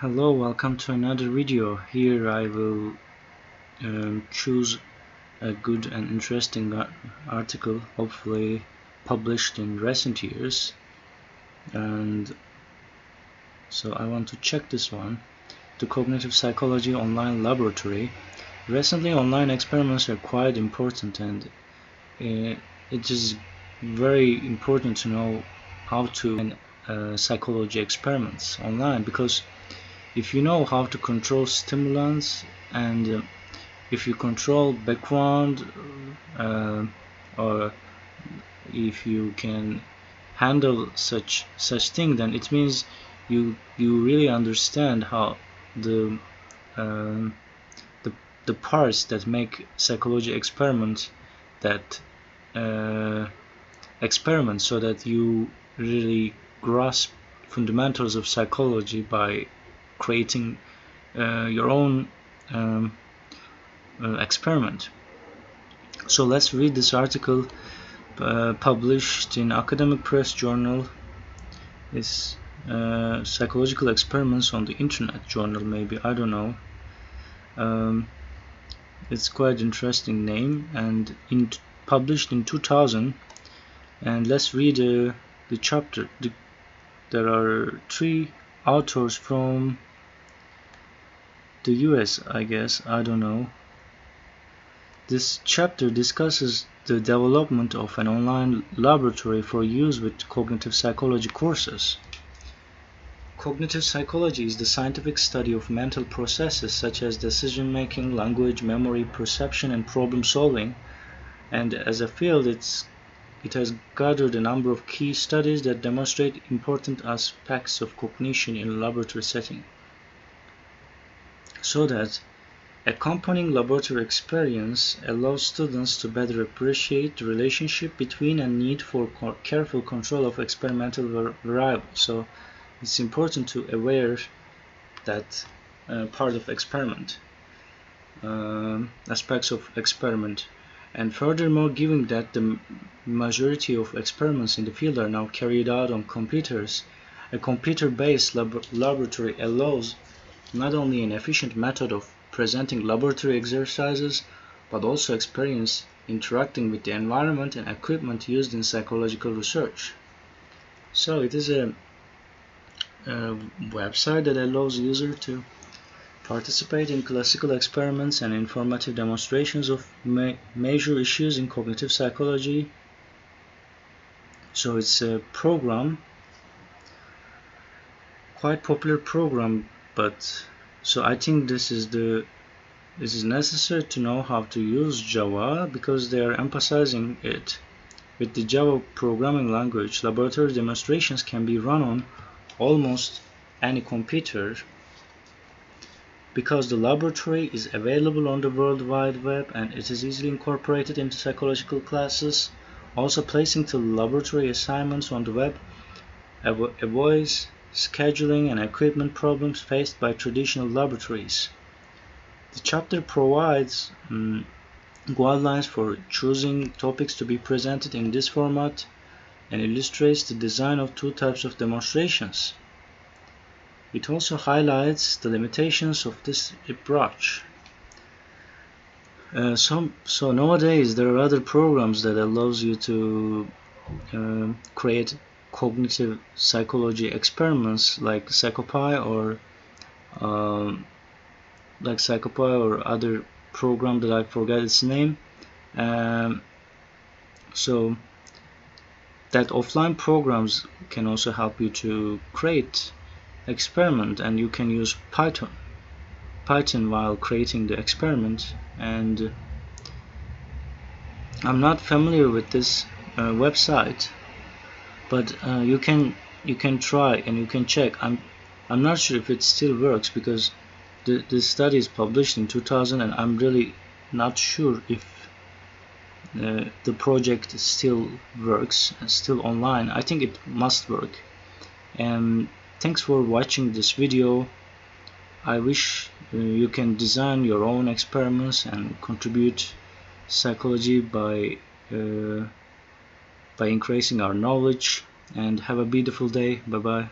Hello, welcome to another video. Here I will choose a good and interesting article, hopefully published in recent years. And so I want to check this one. The Cognitive Psychology Online Laboratory. Recently, online experiments are quite important, and it is very important to know how to psychology experiments online, because if you know how to control stimulants and if you control background, or if you can handle such thing, then it means you really understand how the um, the parts that make psychology experiment so that you really grasp fundamentals of psychology by creating your own experiment. So let's read this article published in Academic Press Journal. It's Psychological Experiments on the Internet Journal, maybe, I don't know. It's quite interesting name, and published in 2000. And let's read the chapter. There are 3 authors from the US, I guess, I don't know. This chapter discusses the development of an online laboratory for use with cognitive psychology courses. Cognitive psychology is the scientific study of mental processes such as decision-making, language, memory, perception, and problem-solving, and as a field it has gathered a number of key studies that demonstrate important aspects of cognition in a laboratory setting, so that accompanying laboratory experience allows students to better appreciate the relationship between and need for careful control of experimental variables. So it's important to aware that part of experiment, aspects of experiment. And furthermore, given that the majority of experiments in the field are now carried out on computers, a computer-based laboratory allows not only an efficient method of presenting laboratory exercises, but also experience interacting with the environment and equipment used in psychological research. So it is a website that allows users to participate in classical experiments and informative demonstrations of major issues in cognitive psychology. So it's a program, quite popular program, but so I think this is necessary to know how to use Java, because they are emphasizing it. With the Java programming language, laboratory demonstrations can be run on almost any computer, because the laboratory is available on the World Wide Web and it is easily incorporated into psychological classes. Also, placing the laboratory assignments on the web avoids scheduling and equipment problems faced by traditional laboratories. The chapter provides guidelines for choosing topics to be presented in this format and illustrates the design of 2 types of demonstrations. It also highlights the limitations of this approach. So nowadays there are other programs that allows you to create cognitive psychology experiments like PsychoPy or other program that I forget its name. So that offline programs can also help you to create experiment, and you can use Python while creating the experiment. And I'm not familiar with this website, but you can try and you can check. I'm not sure if it still works, because the study is published in 2000 and I'm really not sure if the project still works, still online. I think it must work. And thanks for watching this video. I wish you can design your own experiments and contribute psychology by increasing our knowledge. And have a beautiful day. Bye bye.